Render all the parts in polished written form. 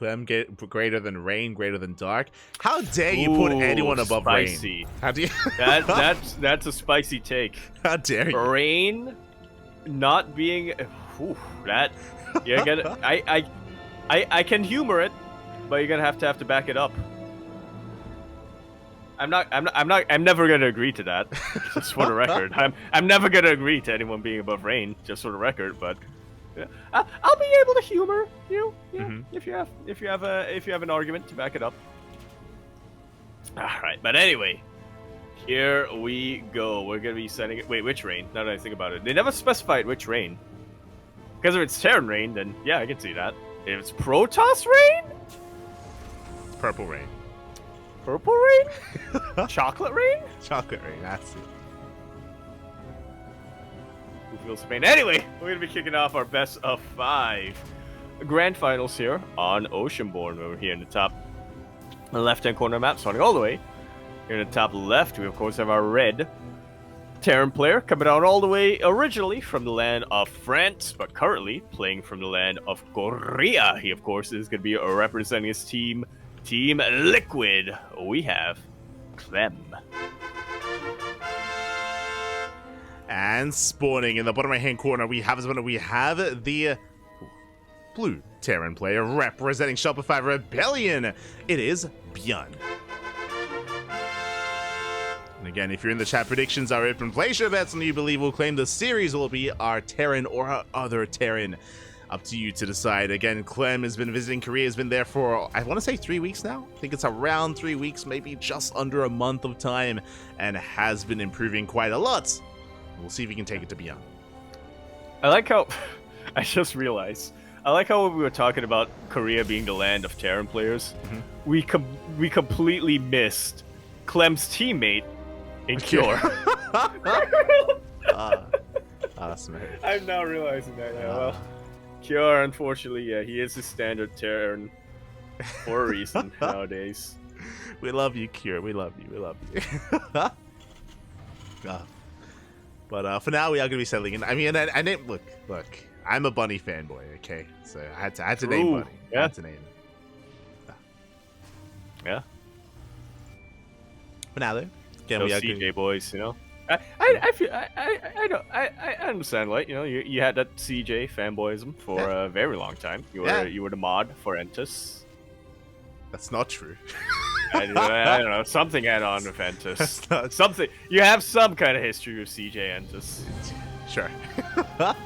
Clem greater than Rain, greater than Dark. How dare you put anyone above spicy. Rain? How do you? that's a spicy take. How dare you? Rain not being that you're gonna I can humor it, but you're gonna have to back it up. I'm never gonna agree to that. Just for the record, I'm never gonna agree to anyone being above Rain. Just for the record, but yeah, I'll be able to humor you. Yeah, if you have an argument to back it up. All right, but anyway, here we go. We're gonna be sending it. Wait, which Rain? Now that I think about it, they never specified which Rain. Because if it's Terran Rain, then yeah, I can see that. If it's Protoss Rain, Purple Rain. Purple Rain? Chocolate Rain? Chocolate Rain, that's it. Who feels the pain? Anyway, we're going to be kicking off our best of 5 grand finals here on Oceanborn over here in the top left-hand corner of the map, starting all the way. Here in the top left, we of course have our red Terran player coming out all the way originally from the land of France, but currently playing from the land of Korea. He, of course, is going to be representing his team, Team Liquid. We have Clem. And spawning in the bottom right-hand corner, we have the blue Terran player representing Shopify Rebellion. It is ByuN. And again, if you're in the chat, predictions are open. Place your bets on who you believe will claim the series will be our Terran or our other Terran. Up to you to decide. Again, Clem has been visiting Korea, has been there for, I want to say 3 weeks now. I think it's around 3 weeks, maybe just under a month of time, and has been improving quite a lot. We'll see if we can take it to ByuN. I like how, I just realized, I like how when we were talking about Korea being the land of Terran players, we completely missed Clem's teammate in Cure. Awesome. I'm now realizing that. Well, Cure, unfortunately, yeah, he is a standard Terran for a reason nowadays. We love you, Cure. We love you. We love you. But for now, we are going to be settling in. I mean, I didn't look. I'm a Bunny fanboy. Okay, so I had to name Bunny. Yeah. I had to name him. Yeah. But now, though, again, we are CJ boys. You know, I understand. Like, you know, you had that CJ fanboyism for a very long time. You were the mod for Entus. That's not true. I don't know. Something had on with Entus. Something. You have some kind of history with CJ Entus. Sure. But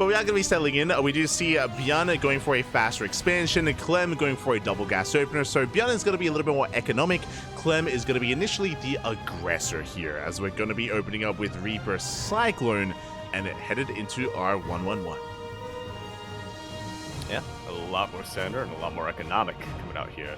we are going to be settling in. We do see ByuN going for a faster expansion, and Clem going for a double gas opener. So ByuN is going to be a little bit more economic. Clem is going to be initially the aggressor here, as we're going to be opening up with Reaper Cyclone and headed into our 1-1-1. Yeah, a lot more standard and a lot more economic coming out here.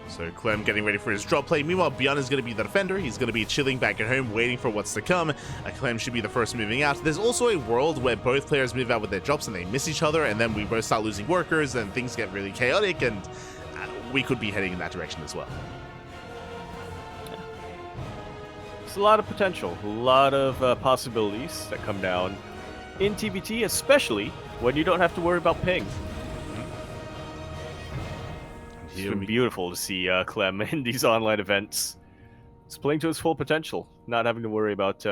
So Clem getting ready for his drop play. Meanwhile, ByuN is going to be the defender. He's going to be chilling back at home, waiting for what's to come. Clem should be the first moving out. There's also a world where both players move out with their drops and they miss each other, and then we both start losing workers, and things get really chaotic, and we could be heading in that direction as well. It's a lot of potential, a lot of possibilities that come down in TvT, especially when you don't have to worry about ping. It's been beautiful to see Clem in these online events. He's playing to his full potential, not having to worry about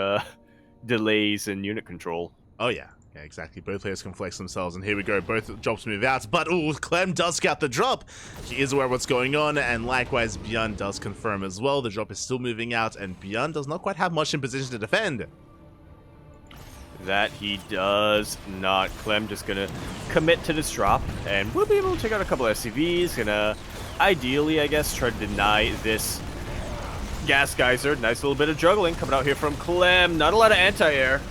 delays and unit control. Oh yeah, exactly. Both players can flex themselves, and here we go. Both drops move out, but Clem does scout the drop. He is aware of what's going on, and likewise, ByuN does confirm as well. The drop is still moving out, and ByuN does not quite have much in position to defend. That he does not. Clem just gonna commit to this drop, and we'll be able to take out a couple of SCVs. Gonna, ideally, I guess, try to deny this gas geyser. Nice little bit of juggling coming out here from Clem. Not a lot of anti-air.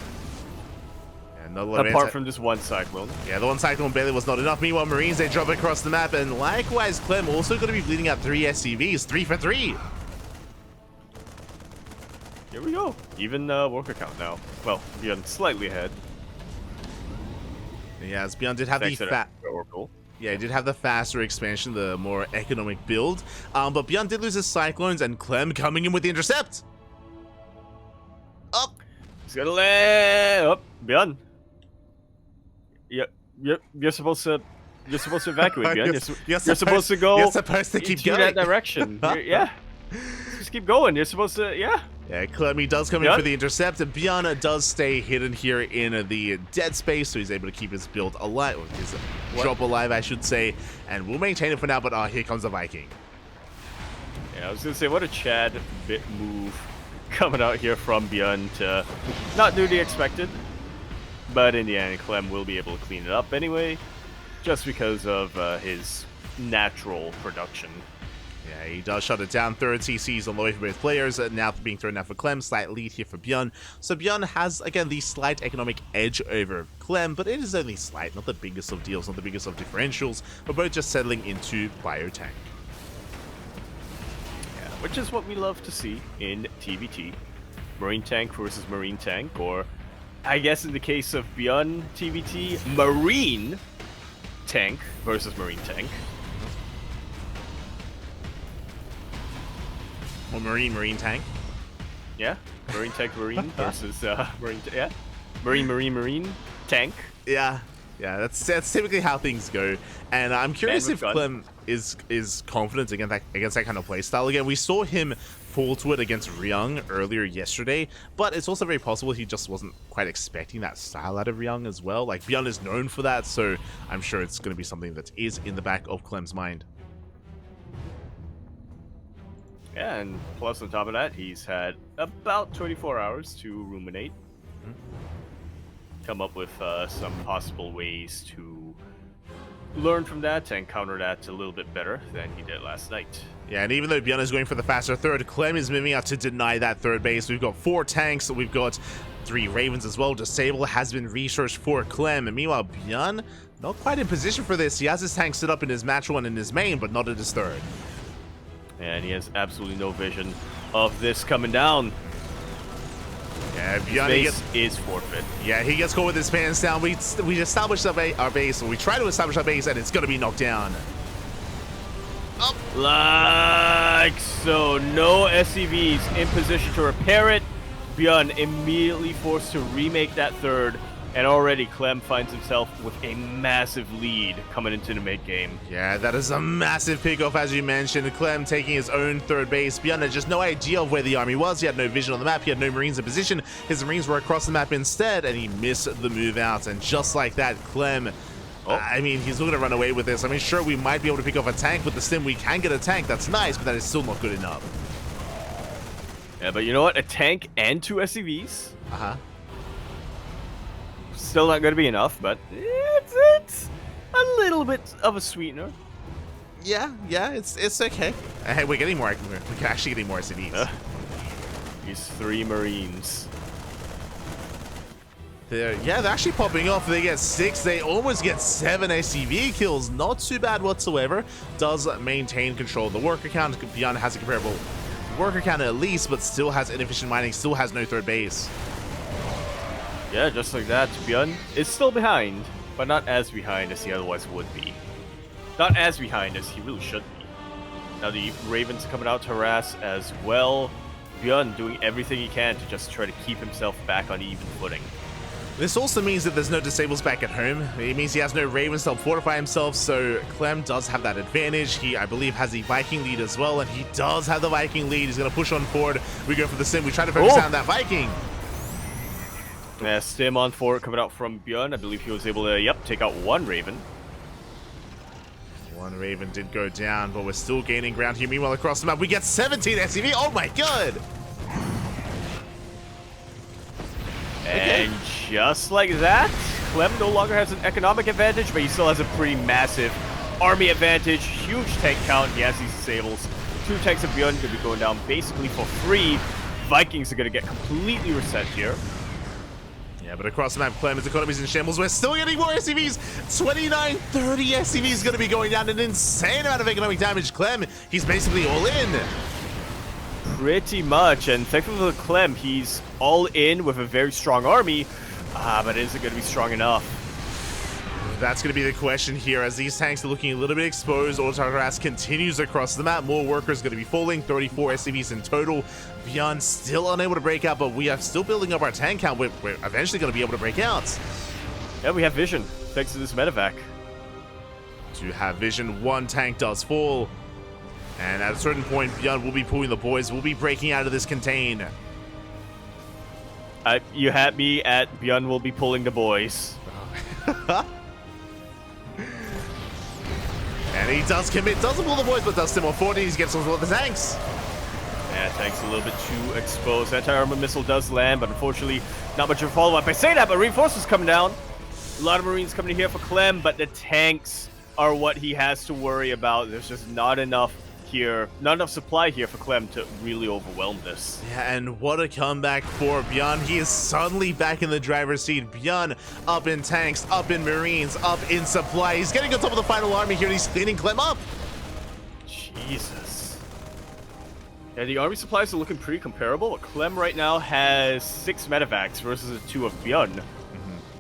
Apart from this one cyclone. Yeah, the one cyclone barely was not enough. Meanwhile, Marines, they drop across the map, and likewise, Clem also going to be bleeding out 3 SCVs, 3 for 3. Here we go. Even worker count now. Well, ByuN slightly ahead. Yes, ByuN did have he did have the faster expansion, the more economic build. But ByuN did lose his cyclones, and Clem coming in with the intercept. Up. He's gonna land. Up. ByuN. You're supposed to evacuate, ByuN. You're You're supposed to go You're supposed to keep into going. that direction. Yeah. Just keep going. You're supposed to, yeah. Yeah, Clem does come in for the intercept. ByuN does stay hidden here in the dead space, so he's able to keep his build alive, or his drop alive, I should say, and we'll maintain it for now, but here comes the Viking. Yeah, I was going to say, what a Chad bit move coming out here from ByuN to not do the expected, but in the end, Clem will be able to clean it up anyway, just because of his natural production. Yeah, he does shut it down. Third CCs on the way for both players. Now being thrown out for Clem. Slight lead here for ByuN. So ByuN has, again, the slight economic edge over Clem, but it is only slight. Not the biggest of deals, not the biggest of differentials. We're both just settling into biotank. Yeah, which is what we love to see in TvT. Marine tank versus marine tank, or I guess in the case of ByuN TvT, marine tank versus marine tank. Or marine tank. Yeah, marine tank marine versus marine tank. Yeah, that's typically how things go. And I'm curious if Clem is confident against that kind of playstyle. Again, we saw him fall to it against ByuN earlier yesterday, but it's also very possible he just wasn't quite expecting that style out of ByuN as well. Like, ByuN is known for that, so I'm sure it's going to be something that is in the back of Clem's mind. Yeah, and plus on top of that, he's had about 24 hours to ruminate. Come up with some possible ways to learn from that and counter that a little bit better than he did last night. Yeah, and even though ByuN is going for the faster third, Clem is moving out to deny that third base. We've got 4 tanks, we've got 3 Ravens as well. Disable has been researched for Clem, and meanwhile ByuN not quite in position for this. He has his tank set up in his match 1 in his main, but not at his third. And he has absolutely no vision of this coming down. Yeah, ByuN is forfeit. Yeah, he gets caught with his pants down. We established our base, or we try to establish our base, and it's going to be knocked down. Oh. Like so. No SCVs in position to repair it. ByuN immediately forced to remake that third. And already Clem finds himself with a massive lead coming into the mid-game. Yeah, that is a massive pickoff, as you mentioned. Clem taking his own third base. ByuN had just no idea of where the army was. He had no vision on the map. He had no Marines in position. His Marines were across the map instead, and he missed the move out. And just like that, Clem, I mean, he's looking to run away with this. I mean, sure, we might be able to pick off a tank with the stim. We can get a tank. That's nice, but that is still not good enough. Yeah, but you know what? A tank and 2 SCVs? Uh-huh. Still not going to be enough, but it's a little bit of a sweetener. Yeah, it's okay. Hey, we're getting more. We can actually get more SCVs. These 3 Marines. They're actually popping off. They get 6. They almost get 7 SCV kills. Not too bad whatsoever. Does maintain control of the worker count. ByuN has a comparable worker count at least, but still has inefficient mining. Still has no third base. Yeah, just like that, ByuN is still behind, but not as behind as he otherwise would be. Not as behind as he really should be. Now the Ravens are coming out to harass as well. ByuN doing everything he can to just try to keep himself back on even footing. This also means that there's no disables back at home. It means he has no Ravens to help fortify himself, so Clem does have that advantage. He, I believe, has the Viking lead as well, and he does have the Viking lead. He's going to push on forward. We go for the sim. We try to focus down that Viking. Yeah, stim on forward coming out from ByuN. I believe he was able to, take out 1 Raven. 1 Raven did go down, but we're still gaining ground here. Meanwhile, across the map, we get 17 SCV. Oh my god! And just like that, Clem no longer has an economic advantage, but he still has a pretty massive army advantage. Huge tank count. He has these disables. 2 tanks of ByuN going to be going down basically for free. Vikings are going to get completely reset here. Yeah, but across the map, Clem's economy is in shambles. We're still getting more SCVs. 29, 30 SCVs going to be going down. An insane amount of economic damage. Clem, he's basically all in. Pretty much, and thankfully for Clem, he's all in with a very strong army, but is it going to be strong enough? That's going to be the question here, as these tanks are looking a little bit exposed. Auto harass continues across the map. More workers going to be falling. 34 SCVs in total. ByuN still unable to break out, but we are still building up our tank count. We're eventually going to be able to break out. Yeah, we have vision. thanks to this medevac. To have vision, one tank does fall. And at a certain point, ByuN will be pulling the boys. We'll be breaking out of this contain. You had me at ByuN will be pulling the boys. And he does commit, doesn't pull the boys, but does still more 40s. He gets on with the tanks. Yeah, tank's a little bit too exposed. Anti-armor missile does land, but unfortunately, not much of a follow-up. I say that, but reinforcements coming down. A lot of Marines coming in here for Clem, but the tanks are what he has to worry about. There's just not enough here, not enough supply here for Clem to really overwhelm this. Yeah, and what a comeback for ByuN. He is suddenly back in the driver's seat. ByuN up in tanks, up in Marines, up in supply. He's getting on top of the final army here, and he's cleaning Clem up. Jesus. Yeah, the army supplies are looking pretty comparable. Clem right now has 6 medevacs versus the 2 of ByuN.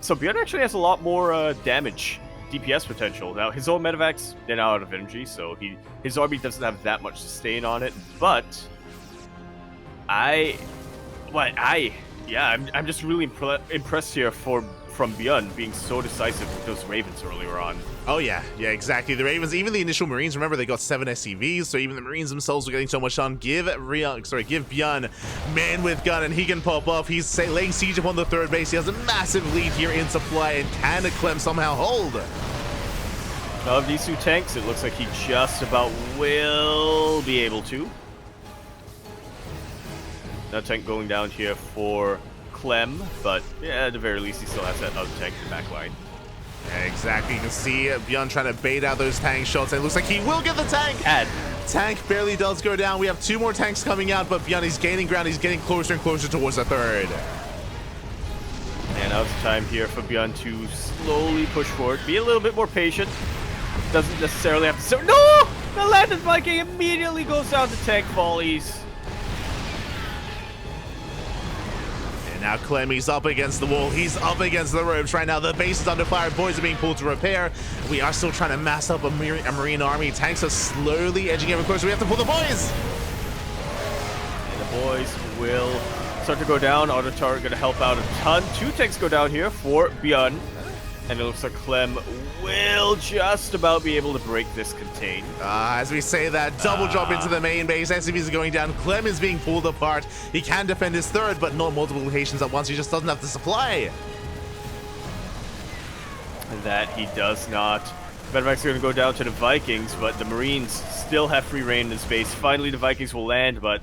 So ByuN actually has a lot more damage, DPS potential. Now, his own medevacs, they're now out of energy, so his army doesn't have that much sustain on it. But I'm just really impressed here from ByuN being so decisive with those Ravens earlier on. Oh yeah, exactly. The Ravens, even the initial Marines, remember they got 7 SCVs, so even the Marines themselves were getting so much on. Give ByuN man with gun, and he can pop off. He's laying siege upon the 3rd base. He has a massive lead here in supply, and can Clem somehow hold? Of these 2 tanks, it looks like he just about will be able to. That tank going down here for Clem, but yeah, at the very least, he still has that other tank in the back line. Exactly, you can see ByuN trying to bait out those tank shots, and it looks like he will get the tank! Tank barely does go down. We have 2 more tanks coming out, but ByuN, he's gaining ground. He's getting closer and closer towards the 3rd. And now it's time here for ByuN to slowly push forward. Be a little bit more patient. Doesn't necessarily have to... No! The landed Viking immediately goes down to tank volleys. Now Clem, he's up against the wall. He's up against the ropes right now. The base is under fire. Boys are being pulled to repair. We are still trying to mass up a Marine army. Tanks are slowly edging ever closer. We have to pull the boys. And the boys will start to go down. Auto turret going to help out a ton. 2 tanks go down here for ByuN. And it looks like Clem will just about be able to break this contain. As we say that, double drop into the main base. SCVs are going down. Clem is being pulled apart. He can defend his 3rd, but not multiple locations at once. He just doesn't have the supply. That he does not. Medevac's going to go down to the Vikings, but the Marines still have free reign in the space. Finally, the Vikings will land, but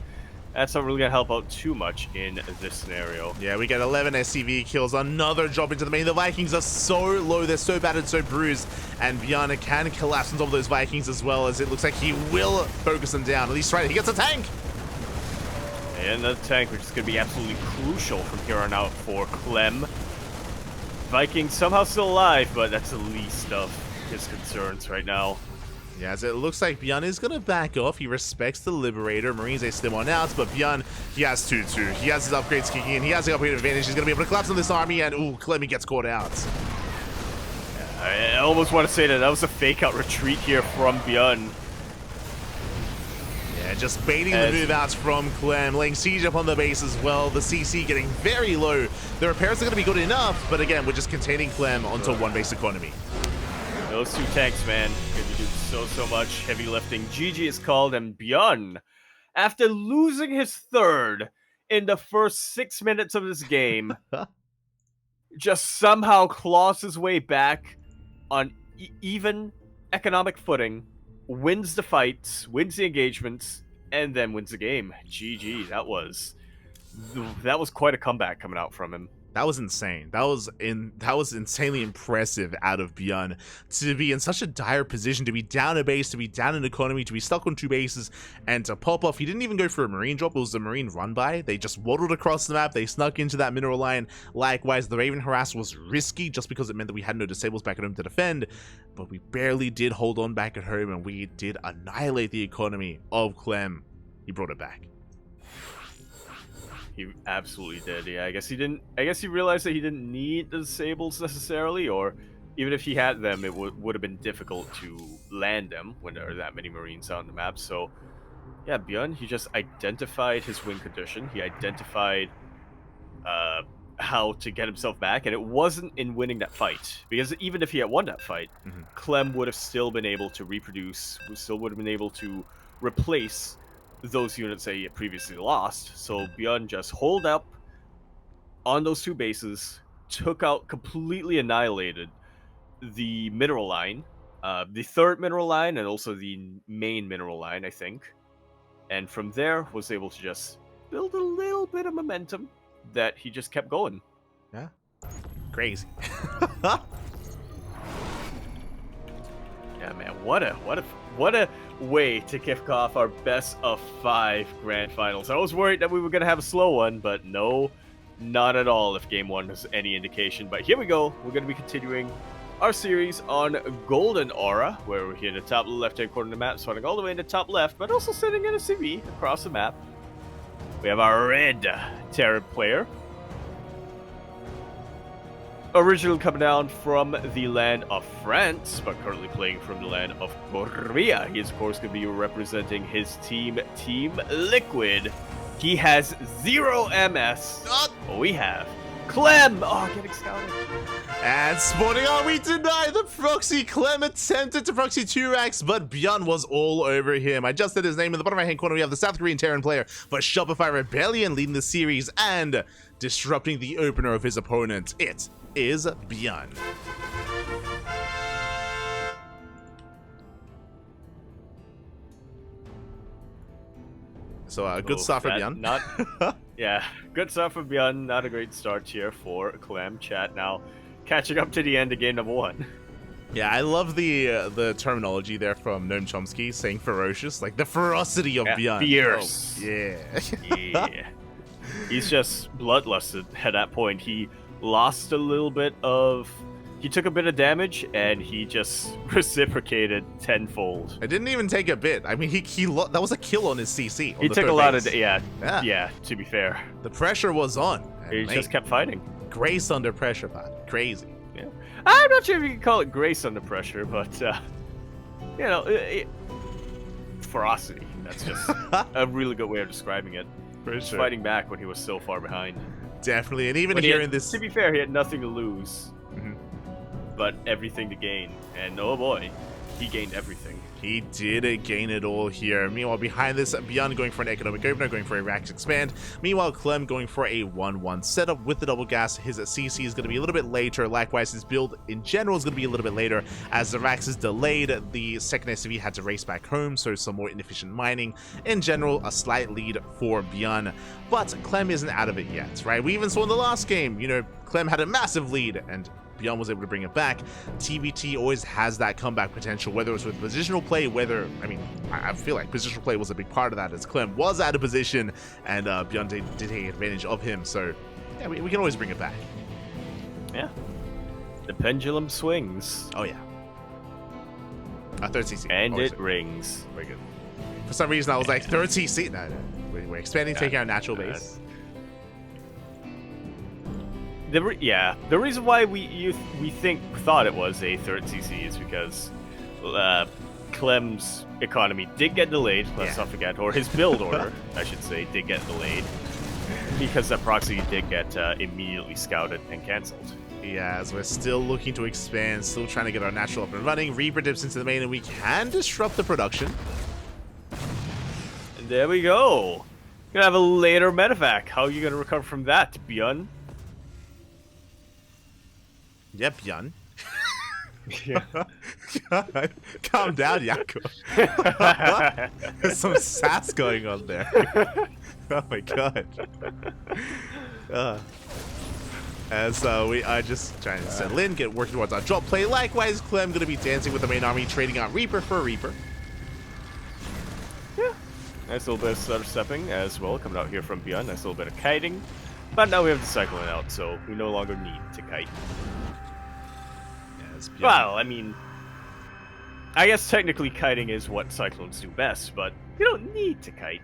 that's not really going to help out too much in this scenario. Yeah, we get 11 SCV kills. Another drop into the main. The Vikings are so low. They're so battered, so bruised. And ByuN can collapse on top of those Vikings as well, as it looks like he will focus them down. At least right, he gets a tank. And the tank, which is going to be absolutely crucial from here on out for Clem. Vikings somehow still alive, but that's the least of his concerns right now. Yeah, as it looks like ByuN is going to back off. He respects the Liberator. Marines, they still on out, but ByuN, he has 2-2. He has his upgrades kicking in. He has the upgrade advantage. He's going to be able to collapse on this army, and ooh, Clem gets caught out. I almost want to say that was a fake-out retreat here from ByuN. Yeah, just baiting the move outs from Clem, laying siege up on the base as well. The CC getting very low. The repairs are going to be good enough, but again, we're just containing Clem onto 1 base economy. Those 2 tanks, man, going to do so much heavy lifting. GG is called, and ByuN, after losing his 3rd in the first 6 minutes of this game, just somehow claws his way back on even economic footing, wins the fights, wins the engagements, and then wins the game. GG, that was quite a comeback coming out from him. That was insane. That was insanely impressive out of ByuN to be in such a dire position, to be down a base, to be down an economy, to be stuck on 2 bases, and to pop off. He didn't even go for a Marine drop. It was a Marine run by. They just waddled across the map. They snuck into that mineral line. Likewise, the Raven harass was risky just because it meant that we had no disables back at home to defend, but we barely did hold on back at home, and we did annihilate the economy of Clem. He brought it back. He absolutely did. Yeah, I guess he realized that he didn't need the disables necessarily, or even if he had them, it would have been difficult to land them when there are that many Marines on the map. So, yeah, ByuN, he just identified his win condition. He identified how to get himself back, and it wasn't in winning that fight. Because even if he had won that fight, Mhm. Clem would have still been able to reproduce, still would have been able to replace those units that he had previously lost. So ByuN just hold up on those two bases, took out, completely annihilated the mineral line, the third mineral line, and also the main mineral line, I think. And from there, was able to just build a little bit of momentum that he just kept going. Yeah. Crazy. Yeah, man, what a way to kick off our best of 5 grand finals. I was worried that we were gonna have a slow one, but no, not at all. If game 1 was any indication, but here we go. We're gonna be continuing our series on Golden Aura, where we're here in the top left-hand corner of the map, starting all the way in the top left, but also sitting in a CV across the map. We have our red Terran player, originally coming down from the land of France, but currently playing from the land of Korea. He is, of course, going to be representing his team, Team Liquid. He has 0 MS. But we have Clem. Oh, getting scouted. And spawning on, we deny the proxy. Clem attempted to proxy 2-Rax, but ByuN was all over him. I just said his name. In the bottom right hand corner, we have the South Korean Terran player for Shopify Rebellion leading the series and disrupting the opener of his opponent. It is ByuN. So a good start for ByuN. Yeah, good start for ByuN. Not a great start here for Clem. Chat now catching up to the end of game number 1. Yeah, I love the terminology there from Noam Chomsky saying ferocious, like the ferocity of ByuN. Fierce. Oh, yeah. Yeah. He's just bloodlusted at that point. He lost a little bit of... He took a bit of damage, and he just reciprocated tenfold. I didn't even take a bit. I mean, that was a kill on his CC. He took a lot of... Yeah, to be fair. The pressure was on. He just kept fighting. Grace under pressure, man. Crazy. Yeah. I'm not sure if you can call it grace under pressure, but, you know, ferocity. That's just a really good way of describing it. For sure. Fighting back when he was so far behind. Definitely, and even here in this... To be fair, he had nothing to lose, but everything to gain. And oh boy, he gained everything. He did gain it all here. Meanwhile, behind this, ByuN going for an economic opener, going for a Rax expand. Meanwhile, Clem going for a 1-1 setup with the double gas. His CC is going to be a little bit later. Likewise, his build in general is going to be a little bit later. As the Rax is delayed, the second SCV had to race back home, so some more inefficient mining. In general, a slight lead for ByuN. But Clem isn't out of it yet, right? We even saw in the last game, you know, Clem had a massive lead, and ByuN was able to bring it back. TvT always has that comeback potential, whether it's with positional play, I feel like positional play was a big part of that, as Clem was out of position, and ByuN did take advantage of him, so yeah, we can always bring it back. Yeah. The pendulum swings. Oh yeah. Third CC. And it rings. Very good. For some reason, I was like, third CC? No. We're expanding, taking our natural base. The reason why we thought it was a third CC is because Clem's economy did get delayed, let's not forget, or his build order, I should say, did get delayed, because that proxy did get immediately scouted and cancelled. Yeah, as we're still looking to expand, still trying to get our natural up and running. Reaper dips into the main, and we can disrupt the production. And there we go. Gonna have a later medevac. How are you gonna recover from that, ByuN? Yep, ByuN. Calm down, Jakob. There's some sass going on there. Oh my god. As we are just trying to settle in, get working towards our drop play. Likewise, Clem going to be dancing with the main army, trading out Reaper for Reaper. Yeah. Nice little bit of stutter stepping as well, coming out here from ByuN. Nice little bit of kiting. But now we have the cycling out, so we no longer need to kite. Well, I mean, I guess technically kiting is what cyclones do best, but you don't need to kite.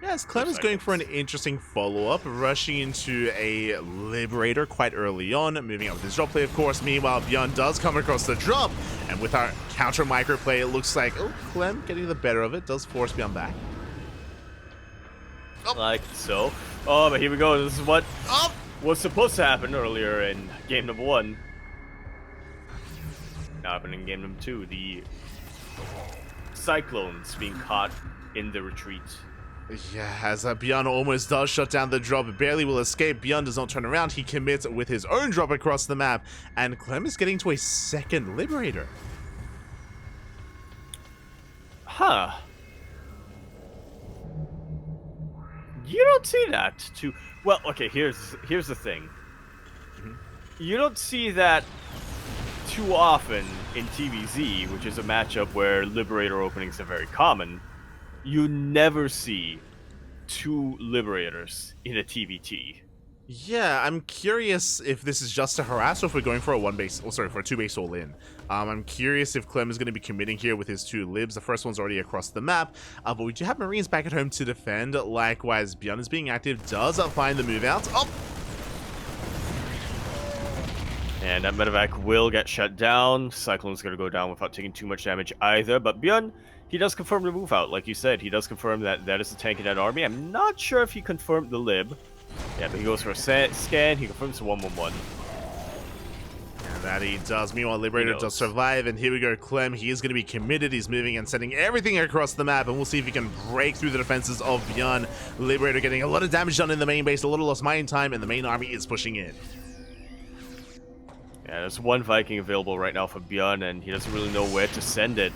Yes, Clem is going for an interesting follow-up, rushing into a Liberator quite early on, moving up with his drop play, of course. Meanwhile, ByuN does come across the drop, and with our counter micro play, it looks like, oh, Clem getting the better of it, does force ByuN back. Oh. Like so. Oh, but here we go. This is what was supposed to happen earlier in game number 1. Now happening in game number 2. The Cyclones being caught in the retreat. Yeah, as ByuN almost does shut down the drop, barely will escape. ByuN does not turn around. He commits with his own drop across the map, and Clem is getting to a second Liberator. Huh. You don't see that too well. Okay, here's the thing. You don't see that too often in TvZ, which is a matchup where Liberator openings are very common. You never see 2 Liberators in a TvT. Yeah, I'm curious if this is just a harass or if we're going for a for a 2-base all-in. I'm curious if Clem is going to be committing here with his 2 libs. The first one's already across the map, but we do have Marines back at home to defend. Likewise, ByuN is being active, does find the move out. Oh! And that medevac will get shut down. Cyclone's going to go down without taking too much damage either, but ByuN, he does confirm the move out. Like you said, he does confirm that that is the tank in that army. I'm not sure if he confirmed the lib. Yeah, but he goes for a scan. He confirms the 111. And that he does. Meanwhile, Liberator does survive. And here we go. Clem, he is going to be committed. He's moving and sending everything across the map. And we'll see if he can break through the defenses of ByuN. Liberator getting a lot of damage done in the main base. A little lost mine time. And the main army is pushing in. Yeah, there's 1 Viking available right now for ByuN. And he doesn't really know where to send it.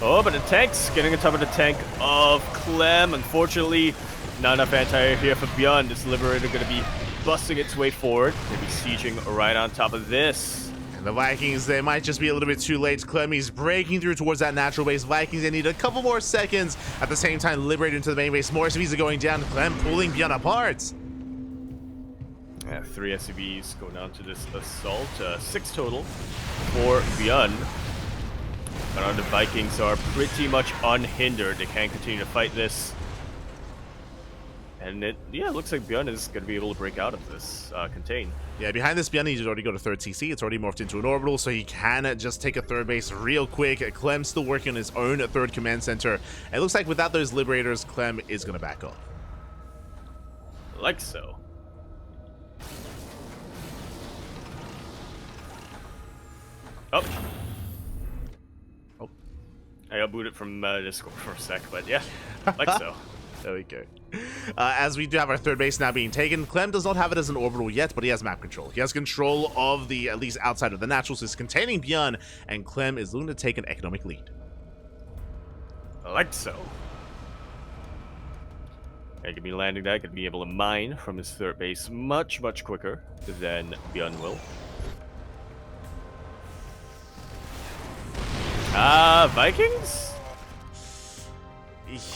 Oh, but the tank's getting on top of the tank of Clem. Unfortunately, not enough anti-air here for ByuN. This Liberator going to be busting its way forward. Maybe sieging right on top of this. And the Vikings, they might just be a little bit too late. Clem, he's breaking through towards that natural base. Vikings, they need a couple more seconds. At the same time, Liberator into the main base. More SCVs are going down. Clem pulling ByuN apart. Yeah, 3 SCVs going down to this assault. 6 total for ByuN. But the Vikings are pretty much unhindered. They can continue to fight this. And it looks like ByuN is going to be able to break out of this contain. Yeah, behind this ByuN, he's already got a 3rd CC. It's already morphed into an orbital, so he can just take a 3rd base real quick. Clem's still working on his own 3rd command center. And it looks like without those Liberators, Clem is going to back off. Like so. Oh. I got booted from Discord for a sec, but yeah, like so. There we go. As we do have our 3rd base now being taken, Clem does not have it as an orbital yet, but he has map control. He has control of the, at least outside of the naturals, so he's containing ByuN, and Clem is looking to take an economic lead. Like so. I could be landing that, could be able to mine from his 3rd base much, much quicker than ByuN will. Vikings?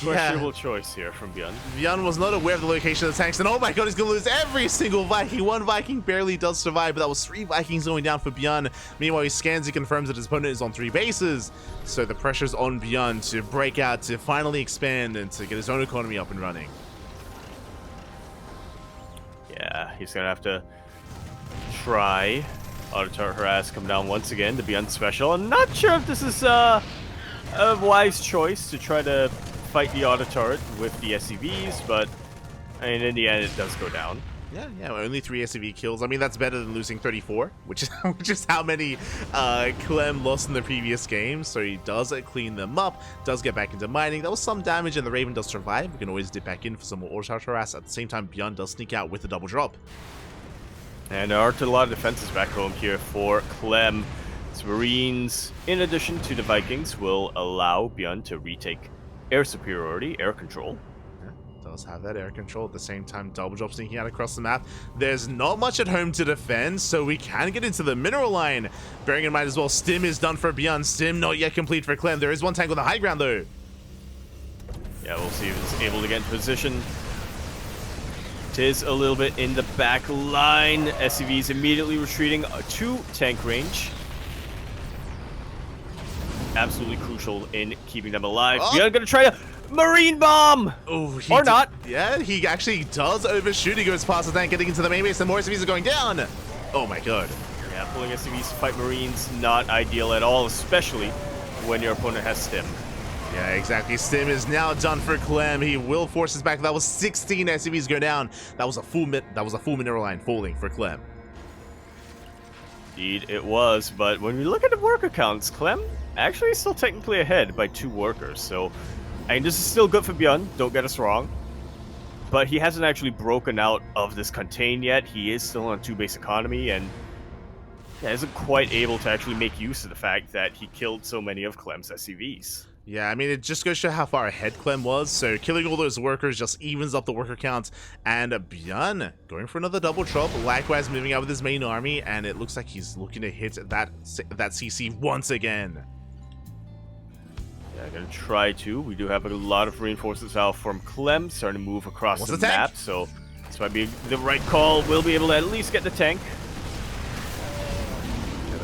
Questionable choice here from ByuN. ByuN was not aware of the location of the tanks, and oh my god, he's going to lose every single Viking. 1 Viking barely does survive, but that was 3 Vikings going down for ByuN. Meanwhile, he scans, he confirms that his opponent is on 3 bases. So the pressure's on ByuN to break out, to finally expand, and to get his own economy up and running. Yeah, he's going to have to try. Auto-turret harass come down once again to ByuN special. I'm not sure if this is a wise choice to try to fight the auto-turret with the SCVs, but I mean, in the end, it does go down. Yeah, only 3 SCV kills. I mean, that's better than losing 34, which is how many Clem lost in the previous game. So he does clean them up, does get back into mining. That was some damage, and the Raven does survive. We can always dip back in for some more auto-turret harass. At the same time, ByuN does sneak out with the double drop. And there are a lot of defenses back home here for Clem. His Marines, in addition to the Vikings, will allow ByuN to retake air superiority, air control. Yeah, does have that air control. At the same time, double drop sneaking out across the map. There's not much at home to defend, so we can get into the mineral line. Bearing in mind as well, Stim is done for ByuN. Stim not yet complete for Clem. There is 1 tank on the high ground, though. Yeah, we'll see if he's able to get in position. It is a little bit in the back line. SCVs immediately retreating to tank range. Absolutely crucial in keeping them alive. Oh. ByuN gonna try to Marine bomb! Oh, or not. Yeah, he actually does overshoot. He goes past the tank, getting into the main base, and more SCVs are going down. Oh my god. Yeah, pulling SCVs to fight Marines, not ideal at all, especially when your opponent has Stim. Yeah, exactly. Stim is now done for Clem. He will force us back. That was 16 SCVs go down. That was a full mineral line falling for Clem. Indeed, it was. But when we look at the worker counts, Clem actually is still technically ahead by 2 workers. So, I mean, this is still good for ByuN. Don't get us wrong. But he hasn't actually broken out of this contain yet. He is still on 2-base economy and isn't quite able to actually make use of the fact that he killed so many of Clem's SCVs. Yeah, I mean, it just goes to show how far ahead Clem was. So killing all those workers just evens up the worker count. And ByuN going for another double drop. Likewise, moving out with his main army. And it looks like he's looking to hit that CC once again. Yeah, gonna try to. We do have a lot of reinforcements out from Clem, starting to move across the map. So this might be the right call. We'll be able to at least get the tank.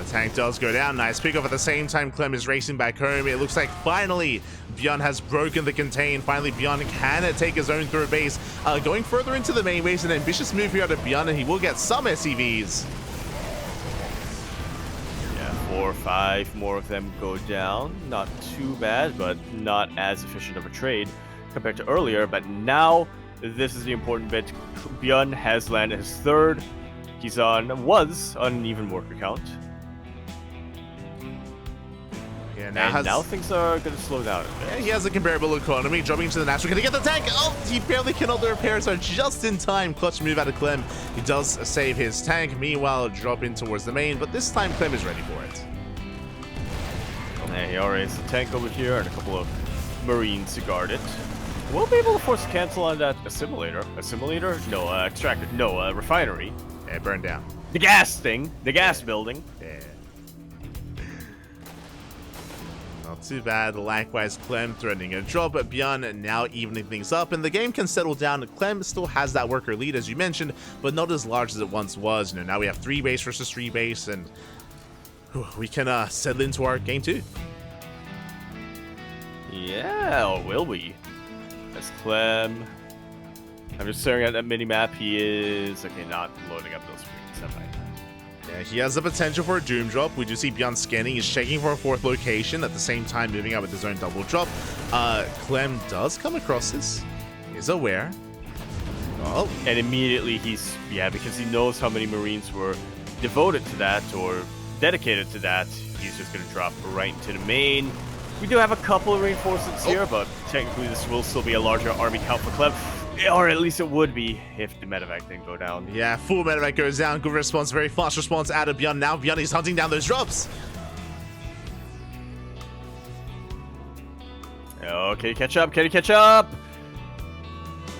Tank does go down. Nice pick off at the same time. Clem is racing back home. It looks like finally ByuN has broken the contain. Finally, ByuN can take his own third base. Going further into the main base, an ambitious move here out of ByuN, and he will get some SCVs. Yeah, 4 or 5 more of them go down. Not too bad, but not as efficient of a trade compared to earlier. But now, this is the important bit. ByuN has landed his third. Was on an even worker count. Yeah, now things are going to slow down a bit. Yeah, he has a comparable economy, dropping into the natural. Can he get the tank? Oh, he barely cannot. The repairs are just in time. Clutch move out of Clem. He does save his tank. Meanwhile, drop in towards the main, but this time Clem is ready for it. Yeah, he already has a tank over here and a couple of Marines to guard it. We'll be able to force a cancel on that assimilator. Assimilator? No, extractor. No, refinery. Yeah, burned down. The gas thing. The gas building. Yeah. Not too bad. Likewise, Clem threatening a drop, but ByuN now evening things up, and the game can settle down. Clem still has that worker lead, as you mentioned, but not as large as it once was. Now we have 3 base versus 3 base, and we can settle into our game 2. Yeah, or will we? That's Clem. I'm just staring at that mini-map. He is... Okay, not loading up those screens, am I? Yeah, he has the potential for a Doom drop. We do see ByuN scanning. He's checking for a 4th location, at the same time moving out with his own double drop. Clem does come across this. He's aware. Oh. And immediately he's... Yeah, because he knows how many Marines were devoted to that, or dedicated to that. He's just going to drop right into the main. We do have a couple of reinforcements here, but technically this will still be a larger army count for Clem. Or at least it would be if the medevac didn't go down. Yeah, full medevac goes down. Good response, very fast response out of ByuN. Now ByuN is hunting down those drops. Okay, catch up. Can he catch up?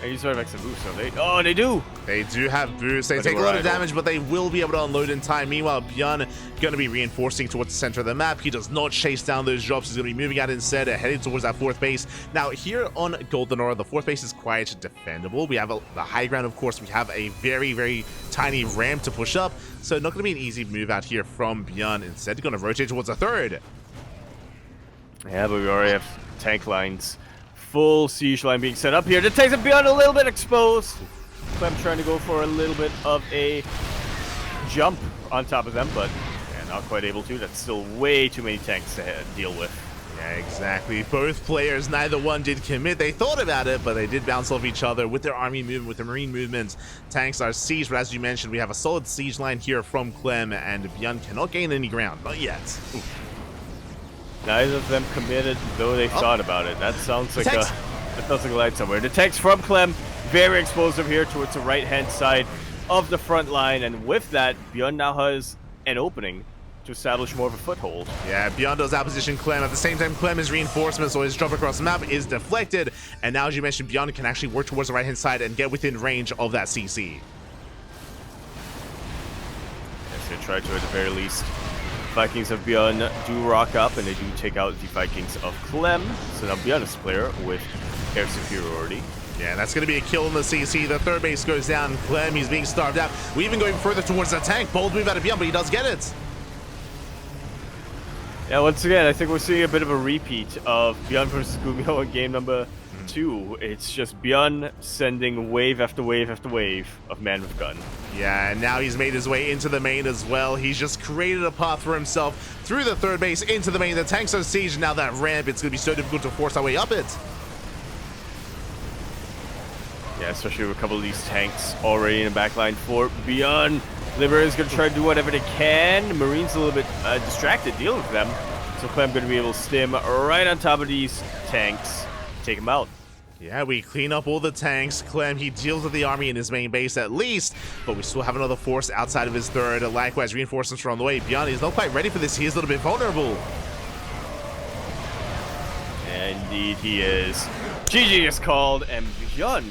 These medevacs have boost, don't they? Oh, they do. They do have boost. They take a lot of damage, but they will be able to unload in time. Meanwhile, ByuN going to be reinforcing towards the center of the map. He does not chase down those drops. He's going to be moving out instead, heading towards that 4th base. Now, here on Golden Aura, the 4th base is quite defendable. We have the high ground, of course. We have a very, very tiny ramp to push up. So not going to be an easy move out here from ByuN. Instead, going to rotate towards a 3rd. Yeah, but we already have tank lines. Full siege line being set up here. The tanks of ByuN a little bit exposed. Clem trying to go for a little bit of a jump on top of them, but not quite able to. That's still way too many tanks to deal with. Yeah, exactly. Both players, neither one did commit. They thought about it, but they did bounce off each other with their army movement, with their marine movements. Tanks are sieged, but as you mentioned, we have a solid siege line here from Clem, and ByuN cannot gain any ground. Not yet. Ooh. Neither of them committed, though they thought about it. That sounds like a light somewhere. The tanks from Clem, very explosive here towards the right-hand side of the front line, and with that, ByuN now has an opening to establish more of a foothold. Yeah, ByuN does outposition Clem. At the same time, Clem's reinforcements, so his drop across the map is deflected, and now, as you mentioned, ByuN can actually work towards the right-hand side and get within range of that CC. Yes, they try to, at the very least. Vikings of ByuN do rock up, and they do take out the Vikings of Clem. So now ByuN is player with air superiority. Yeah, that's going to be a kill in the CC. The 3rd base goes down. Clem, he's being starved out. We even going further towards the tank. Bold move out of ByuN, but he does get it. Yeah, once again, I think we're seeing a bit of a repeat of ByuN versus Gumio in game number 2, it's just ByuN sending wave after wave after wave of man with gun. Yeah, and now he's made his way into the main as well. He's just created a path for himself through the third base into the main. The tanks are siege. Now that ramp, it's going to be so difficult to force our way up it. Yeah, especially with a couple of these tanks already in the backline for ByuN. Liver is going to try to do whatever they can. Marine's a little bit distracted dealing with them. So Clem going to be able to stim right on top of these tanks, take them out. Yeah, we clean up all the tanks. Clem, he deals with the army in his main base at least, but we still have another force outside of his third. Likewise, reinforcements are on the way. ByuN is not quite ready for this. He is a little bit vulnerable. Indeed, he is. GG is called, and ByuN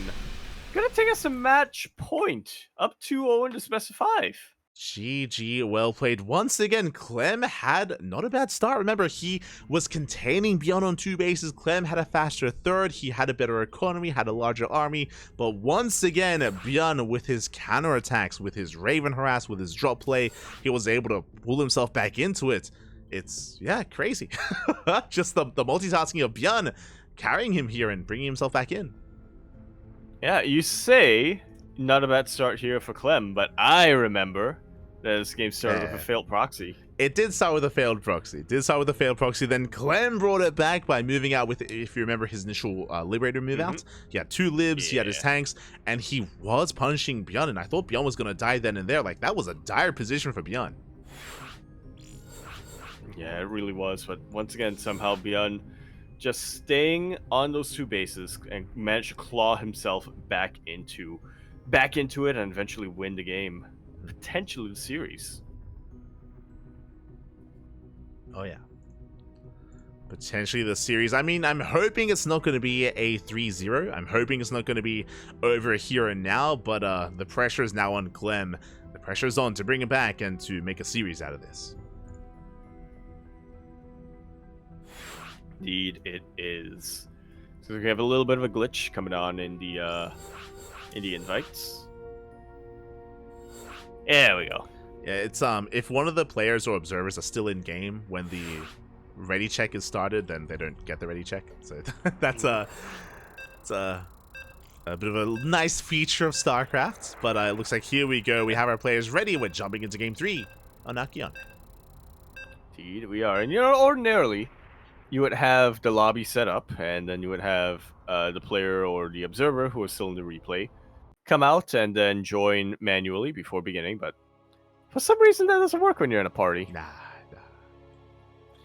gonna take us a match point. Up 2-0 to best of 5. GG, well played. Once again, Clem had not a bad start. Remember, he was containing ByuN on 2 bases. Clem had a faster third. He had a better economy, had a larger army. But once again, ByuN, with his counterattacks, with his Raven harass, with his drop play, he was able to pull himself back into it. It's, yeah, crazy. Just the multitasking of ByuN carrying him here and bringing himself back in. Yeah, you say not a bad start here for Clem, but I remember that this game started with a failed proxy. It did start with a failed proxy. Then Clem brought it back by moving out with, if you remember his initial Liberator move out. He had 2 libs, he had his tanks, and he was punishing ByuN, and I thought ByuN was going to die then and there. Like, that was a dire position for ByuN. Yeah, it really was, but once again, somehow ByuN just staying on those 2 bases and managed to claw himself back into it and eventually win the game. Potentially the series. Oh yeah, potentially the series. I mean, I'm hoping it's not going to be a 3-0. I'm hoping it's not going to be over here and now, but the pressure is now on Clem. The pressure is on to bring it back and to make a series out of this. Indeed it is. So we have a little bit of a glitch coming on in the invites. There we go. Yeah, it's if one of the players or observers are still in game when the ready check is started, then they don't get the ready check. So that's it's a bit of a nice feature of StarCraft. But it looks like here we go. We have our players ready. We're jumping into game 3 on Akion. Indeed, we are. And ordinarily, you would have the lobby set up, and then you would have the player or the observer who is still in the replay come out and then join manually before beginning, but for some reason that doesn't work when you're in a party. Nah.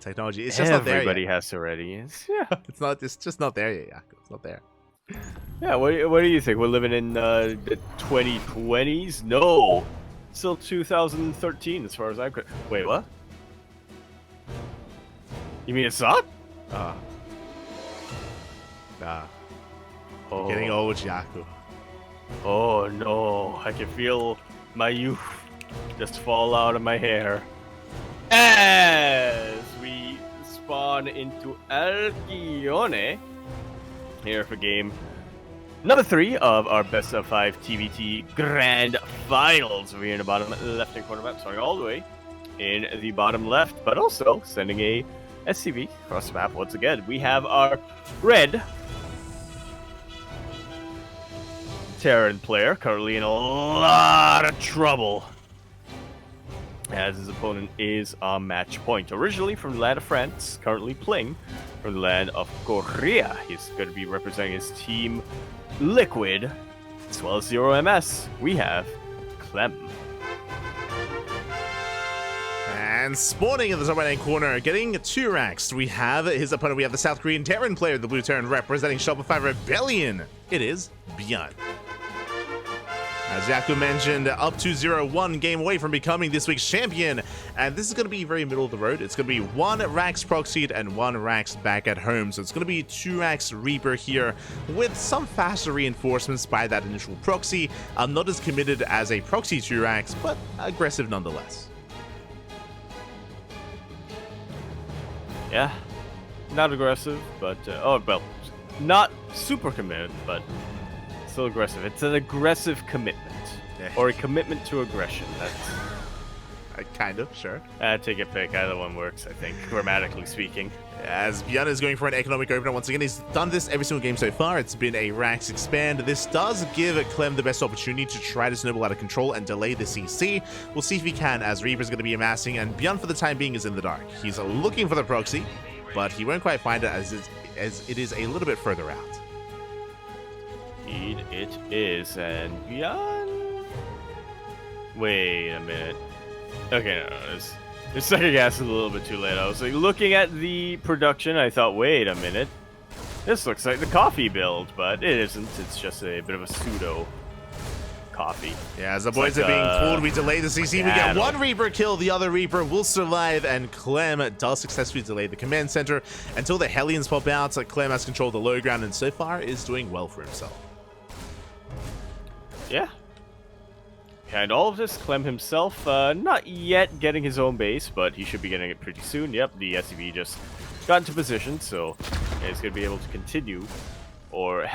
Technology, it's just not there yet. Everybody has to ready. Yeah. It's just not there yet, Jaco. It's not there. Yeah, what do you think? We're living in the 2020s? No. Still 2013 as far as I'm concerned. Wait, what? You mean it's not? Nah. Oh. Getting old, Jaco. Oh no, I can feel my youth just fall out of my hair as we spawn into Alcione here for game number 3 of our best of 5 TvT Grand Finals. We're in the bottom left-hand corner map, starting all the way in the bottom left, but also sending a SCV across the map once again. We have our red Terran player currently in a lot of trouble as his opponent is on match point. Originally from the land of France, currently playing from the land of Korea. He's going to be representing his team Liquid as well as Zero MS. We have Clem. And spawning in the top right-hand corner, getting 2 ranks. We have his opponent. We have the South Korean Terran player, the blue Terran representing Shopify Rebellion. It is ByuN. As Jaco mentioned, up to 0-1 game away from becoming this week's champion. And this is going to be very middle of the road. It's going to be 1 Rax proxied and 1 Rax back at home. So it's going to be 2 Rax Reaper here with some faster reinforcements by that initial proxy. Not as committed as a proxy 2 Rax, but aggressive nonetheless. Yeah, not aggressive, but not super committed, but still aggressive. It's an aggressive commitment, or a commitment to aggression. Kind of, sure. Take a pick. Either one works, I think, grammatically speaking. As ByuN is going for an economic opener once again. He's done this every single game so far. It's been a ranks expand. This does give Clem the best opportunity to try to snowball out of control and delay the CC. We'll see if he can, as Reaper's going to be amassing, and ByuN for the time being is in the dark. He's looking for the proxy, but he won't quite find it as it is a little bit further out. Indeed, it is. And ByuN... Wait a minute. Okay, no. This second gas is a little bit too late. I was like looking at the production. I thought, wait a minute. This looks like the coffee build, but it isn't. It's just a bit of a pseudo coffee. Yeah, as the boys are being pulled, we delay the CC. We get one Reaper kill. The other Reaper will survive, and Clem does successfully delay the command center until the Hellions pop out. So Clem has control of the low ground, and so far is doing well for himself. Yeah. And all of this, Clem himself, not yet getting his own base, but he should be getting it pretty soon. Yep, the SCV just got into position, so yeah, he's going to be able to continue or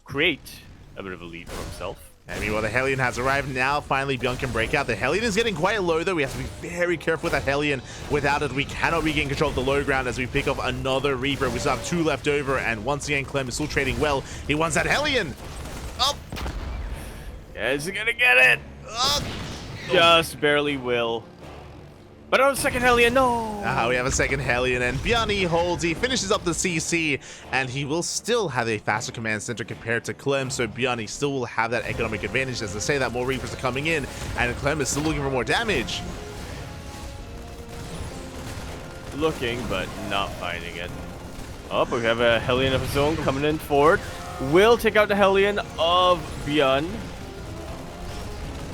create a bit of a lead for himself. And meanwhile, the Hellion has arrived now. Finally, ByuN can break out. The Hellion is getting quite low, though. We have to be very careful with that Hellion. Without it, we cannot regain control of the low ground as we pick up another Reaper. We still have 2 left over, and once again, Clem is still trading well. He wants that Hellion. Oh! Yeah, is he going to get it? Just barely will. But on the second Hellion, no! We have a second Hellion, and ByuN holds. He finishes up the CC, and he will still have a faster command center compared to Clem, so ByuN still will have that economic advantage. As I say that, more Reapers are coming in, and Clem is still looking for more damage. Looking, but not finding it. Oh, but we have a Hellion of his own coming in forward. Will take out the Hellion of ByuN.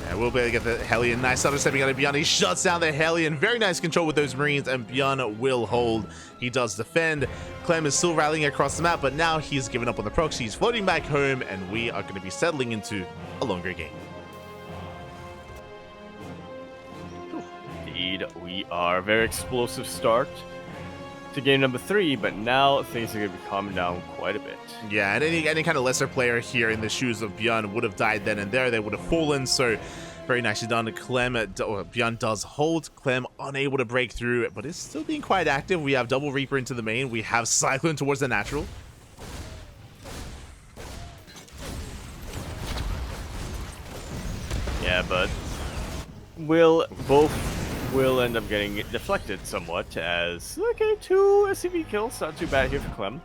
Yeah, we'll be able to get the Hellion. Nice auto stepping out of ByuN. He shuts down the Hellion. Very nice control with those Marines, and ByuN will hold. He does defend. Clem is still rallying across the map, but now he's given up on the proxy. He's floating back home, and we are going to be settling into a longer game. Indeed, we are. Very explosive start to game number 3, but now things are going to be calming down quite a bit. Yeah, and any kind of lesser player here in the shoes of ByuN would have died then and there. They would have fallen, so very nicely done. ByuN does hold. Clem unable to break through, but it's still being quite active. We have double Reaper into the main. We have Cyclone towards the natural. Yeah, but both will end up getting deflected somewhat as, okay, 2 SCV kills. Not too bad here for Clem.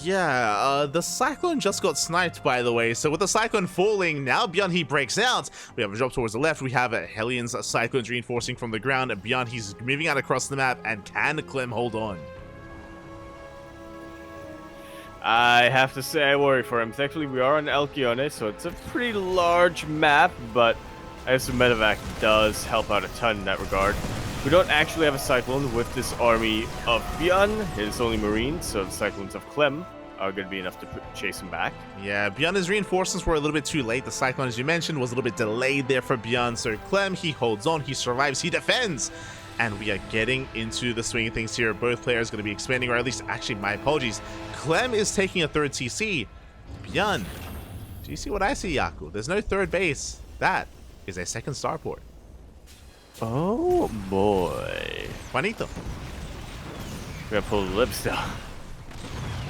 Yeah, the Cyclone just got sniped, by the way. So with the Cyclone falling, now ByuN, he breaks out. We have a drop towards the left. We have a Hellion's Cyclones reinforcing from the ground. And ByuN, he's moving out across the map. And can Clem hold on? I have to say I worry for him. Thankfully, we are on Elkione, so it's a pretty large map, but I guess the medevac does help out a ton in that regard. We don't actually have a Cyclone with this army of ByuN. It is only Marines, so the Cyclones of Clem are going to be enough to chase him back. Yeah, ByuN's reinforcements were a little bit too late. The Cyclone, as you mentioned, was a little bit delayed there for ByuN. So Clem, he holds on, he survives, he defends. And we are getting into the swing of things here. Both players going to be expanding, or at least, actually, my apologies. Clem is taking a third CC. ByuN, do you see what I see, Yaku? There's no third base. That is a second starport. Oh boy. Juanito. We're gonna pull the lips down.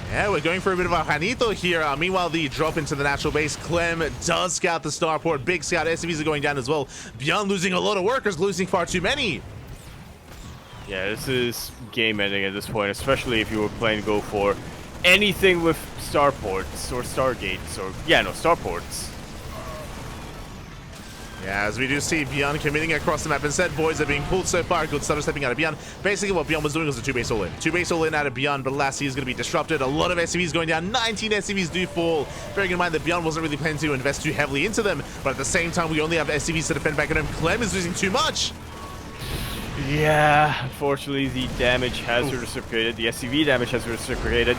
Yeah, we're going for a bit of a Juanito here. Meanwhile, the drop into the natural base. Clem does scout the starport. Big scout. SCVs are going down as well. ByuN losing a lot of workers, losing far too many. Yeah, this is game ending at this point, especially if you were planning to go for anything with starports or stargates or, yeah, no, starports. Yeah, as we do see ByuN committing across the map. Instead, boys are being pulled so far. Good starter stepping out of ByuN. Basically, what ByuN was doing was a 2-base all-in. 2-base all-in out of ByuN, but last he is going to be disrupted. A lot of SCVs going down. 19 SCVs do fall. Bearing in mind that ByuN wasn't really planning to invest too heavily into them, but at the same time, we only have SCVs to defend back at him. Clem is losing too much. Yeah, unfortunately, the damage has reciprocated. The SCV damage has reciprocated.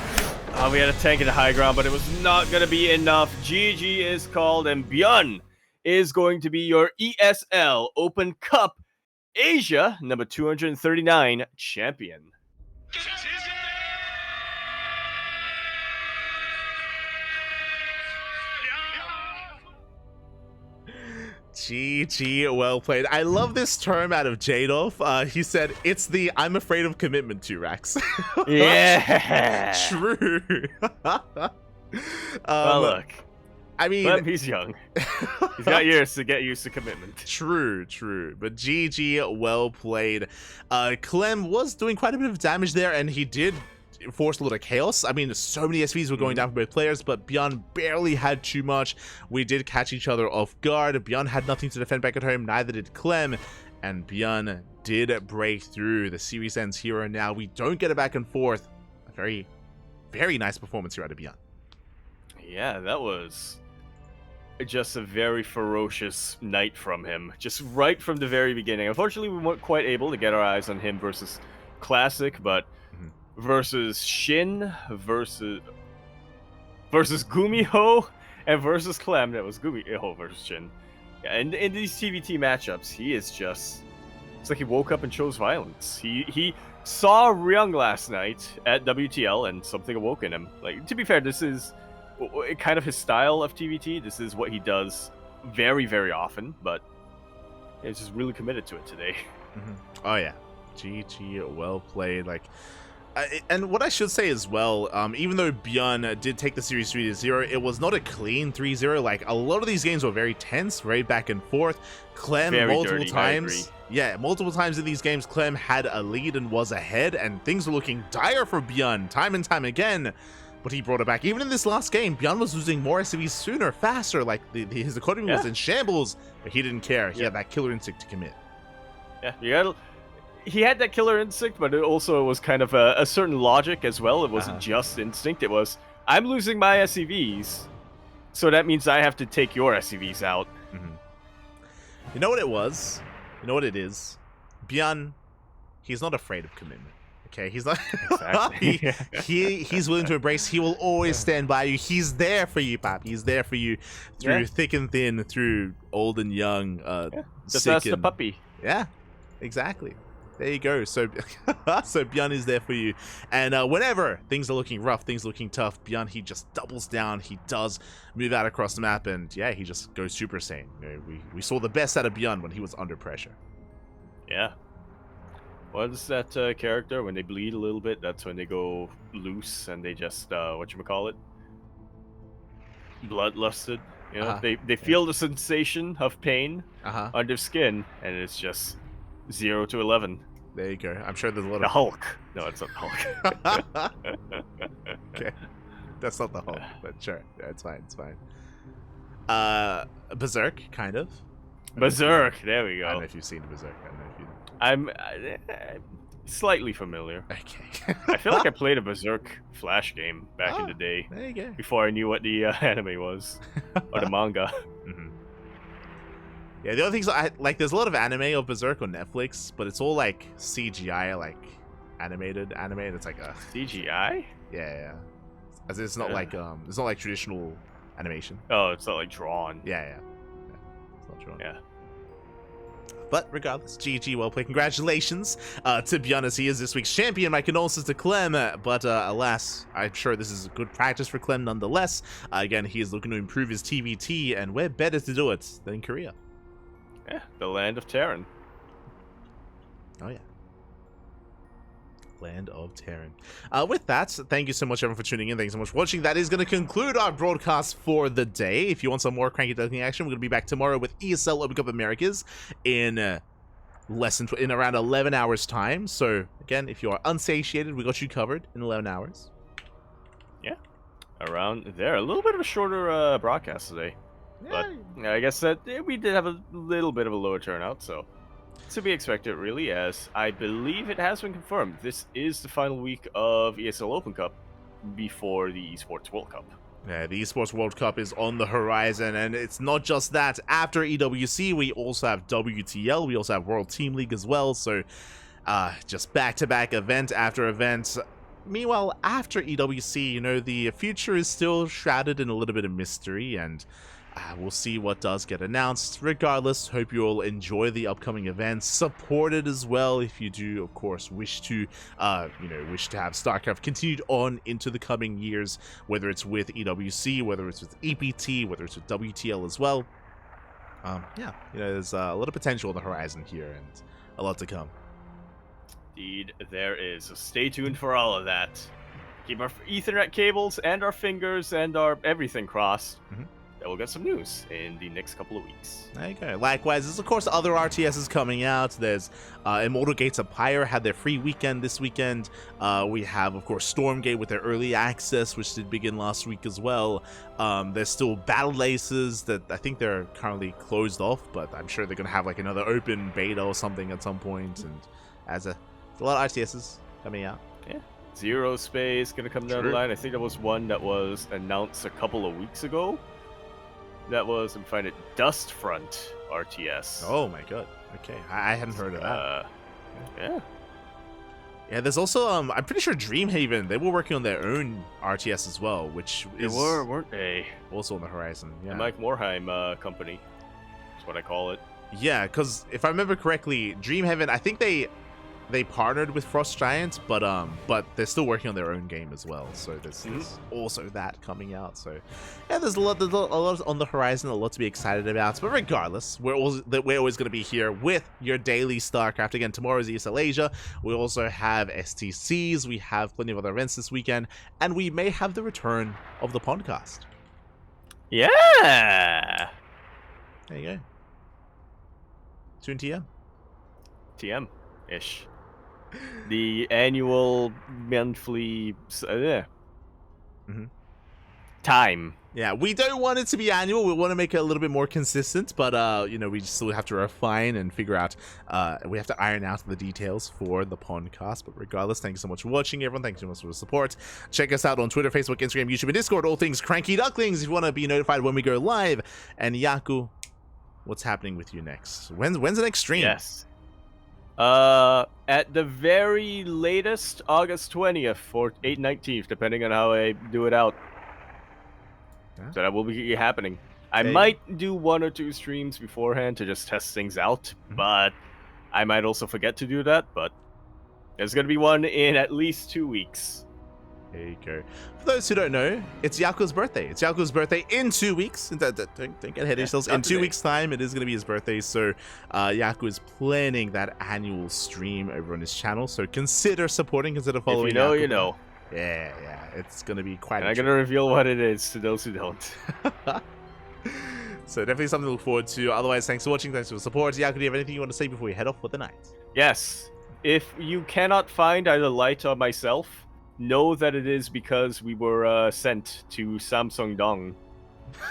We had a tank at the high ground, but it was not going to be enough. GG is called, and ByuN is going to be your ESL Open Cup Asia number 239 champion. GG, well played. I love this term out of Jadolf. He said, it's the I'm afraid of commitment to Rax. Yeah. True. Well, look. I mean, Clem, he's young. He's got years to get used to commitment. True. But GG, well played. Clem was doing quite a bit of damage there, and he did force a lot of chaos. I mean, so many SVs were going down for both players, but ByuN barely had too much. We did catch each other off guard. ByuN had nothing to defend back at home, neither did Clem, and ByuN did break through. The series ends here and now. We don't get a back and forth. A very, very nice performance here out of ByuN. Yeah, that was just a very ferocious night from him, just right from the very beginning. Unfortunately, we weren't quite able to get our eyes on him versus Classic, but versus Shin, versus Gumiho, and versus Clem, that was Gumiho versus Shin. Yeah, and in these TvT matchups, he is just, it's like he woke up and chose violence. He saw Ryung last night at WTL, and something awoke in him. Like, to be fair, this is kind of his style of TvT. This is what he does very, very often, but he's just really committed to it today. Oh yeah, GG, well played. Like, and what I should say as well, even though ByuN did take the series 3-0, it was not a clean 3-0. Like, a lot of these games were very tense, very back and forth. Clem, very multiple dirty, times, yeah, multiple times in these games, Clem had a lead and was ahead, and things were looking dire for ByuN time and time again. But he brought it back. Even in this last game, ByuN was losing more SCVs sooner, faster. Like, his economy was in shambles, but he didn't care. He had that killer instinct to commit. Yeah, he had that killer instinct, but it also was kind of a certain logic as well. It wasn't just instinct. It was, I'm losing my SCVs, so that means I have to take your SCVs out. You know what it was? You know what it is? ByuN, he's not afraid of commitment. Okay, he's not. Exactly. he's willing to embrace. He will always stand by you. He's there for you, Pap. He's there for you through thick and thin, through old and young. Just ask the puppy. Yeah, exactly. There you go. So, so ByuN is there for you. And whenever things are looking rough, things are looking tough, ByuN, he just doubles down. He does move out across the map, and yeah, he just goes Super Saiyan. You know, we saw the best out of ByuN when he was under pressure. Yeah. What is that character? When they bleed a little bit, that's when they go loose and they just, whatchamacallit? Bloodlusted. You know, they feel the sensation of pain on their skin, and it's just 0 to 11. There you go. I'm sure there's a lot the of Hulk. No, it's not the Hulk. Okay, that's not the Hulk, but sure, yeah, it's fine. It's fine. Berserk, kind of. Berserk. There we go. I don't know if you've seen Berserk. I don't know if you. I'm slightly familiar. Okay. I feel like I played a Berserk Flash game back in the day. There you go. Before I knew what the anime was or the manga. Yeah, the other things I like, there's a lot of anime of Berserk on Netflix, but it's all like CGI, like animated anime, and it's like a CGI. Yeah. As it's not like it's not like traditional animation. Oh, it's not like drawn. Yeah. It's not drawn. Yeah. But regardless, GG, well played. Congratulations to ByuN, as he is this week's champion. My condolences to Clem, but alas, I'm sure this is good practice for Clem nonetheless. Again, he is looking to improve his TvT, and where better to do it than Korea? Yeah, the land of Terran. Oh yeah. Land of Terran. With that, thank you so much everyone for tuning in. Thanks so much for watching. That is going to conclude our broadcast for the day. If you want some more CranKy Duckling action, we're going to be back tomorrow with ESL Open Cup Americas in around 11 hours time. So again, if you are unsatiated, we got you covered in 11 hours. Yeah, around there. A little bit of a shorter broadcast today. But I guess that we did have a little bit of a lower turnout, so to be expected, really, as I believe it has been confirmed. This is the final week of ESL Open Cup before the Esports World Cup. Yeah, the Esports World Cup is on the horizon, and it's not just that. After EWC, we also have WTL, we also have World Team League as well, so just back-to-back event after event. Meanwhile, after EWC, you know, the future is still shrouded in a little bit of mystery, and we'll see what does get announced. Regardless, hope you all enjoy the upcoming events. Support it as well if you do, of course, wish to have StarCraft continued on into the coming years, whether it's with EWC, whether it's with EPT, whether it's with WTL as well. Yeah, there's a lot of potential on the horizon here and a lot to come. Indeed, there is. So stay tuned for all of that. Keep our Ethernet cables and our fingers and our everything crossed. Mhm. That we'll get some news in the next couple of weeks. There you go. Likewise, there's of course other RTSs coming out. There's Immortal Gates of Pyre had their free weekend this weekend. We have, of course, Stormgate with their early access, which did begin last week as well. There's still Battle Aces that I think they're currently closed off, but I'm sure they're going to have like another open beta or something at some point. And there's a lot of RTSs coming out. Yeah. Zero Space going to come down the line. I think there was one that was announced a couple of weeks ago. That was, I'm find it, Dustfront RTS. Oh my god. Okay, I hadn't heard of that. Yeah. Yeah, there's also I'm pretty sure Dreamhaven, they were working on their own RTS as well, which They is weren't they? also on the horizon. Yeah. The Mike Morheim company. That's what I call it. Yeah, because if I remember correctly, Dreamhaven, I think they partnered with Frost Giant, but they're still working on their own game as well. So there's also that coming out. So yeah, there's a lot on the horizon, a lot to be excited about. But regardless, we're always going to be here with your daily StarCraft. Again, tomorrow's ESL Asia. We also have STCs. We have plenty of other events this weekend, and we may have the return of the podcast. Yeah. There you go. Tune TM. TM ish. The annual monthly time. Yeah, we don't want it to be annual. We want to make it a little bit more consistent, but we just still have to refine and figure out. We have to iron out the details for the podcast. But regardless, thank you so much for watching, everyone. Thank you so much for the support. Check us out on Twitter, Facebook, Instagram, YouTube, and Discord. All things CranKy Ducklings. If you want to be notified when we go live. And Yaku, what's happening with you next? When's the next stream? Yes. At the very latest, August 20th or 19th, depending on how I do it out. Yeah. So that will be happening. I might do 1 or 2 streams beforehand to just test things out, but I might also forget to do that. But there's going to be one in at least 2 weeks. There you go. For those who don't know, it's Yaku's birthday. It's Yaku's birthday in 2 weeks. Don't get ahead of yourselves. In 2 weeks' time, it is going to be his birthday. So Yaku is planning that annual stream over on his channel. So consider supporting, consider following. If you know, Yaku. you know. Yeah. It's going to be quite. And I'm going to reveal what it is to those who don't. So definitely something to look forward to. Otherwise, thanks for watching. Thanks for the support. Yaku, do you have anything you want to say before we head off for the night? Yes. If you cannot find either Light or myself, know that it is because we were sent to Samsung Dong,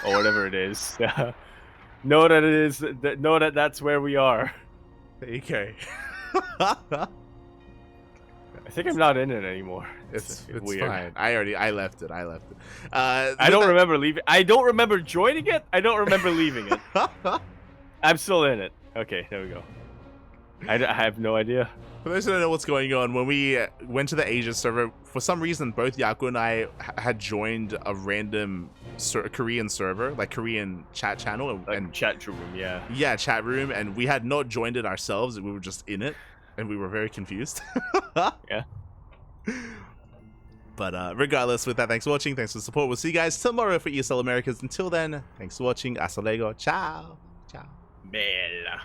or whatever it is. Know that it is. Know that that's where we are. There you go. I think I'm not in it anymore. It's weird. fine. I left it. I don't remember leaving. I don't remember joining it. I don't remember leaving it. I'm still in it. Okay, there we go. I have no idea. For those who don't know what's going on, when we went to the Asia server, for some reason, both Yaku and I had joined a random Korean server, like Korean chat channel. And chat room, yeah. Yeah, chat room, and we had not joined it ourselves. We were just in it, and we were very confused. Yeah. But regardless, with that, thanks for watching. Thanks for the support. We'll see you guys tomorrow for ESL Americas. Until then, thanks for watching. Hasta luego. Ciao. Ciao. Bella.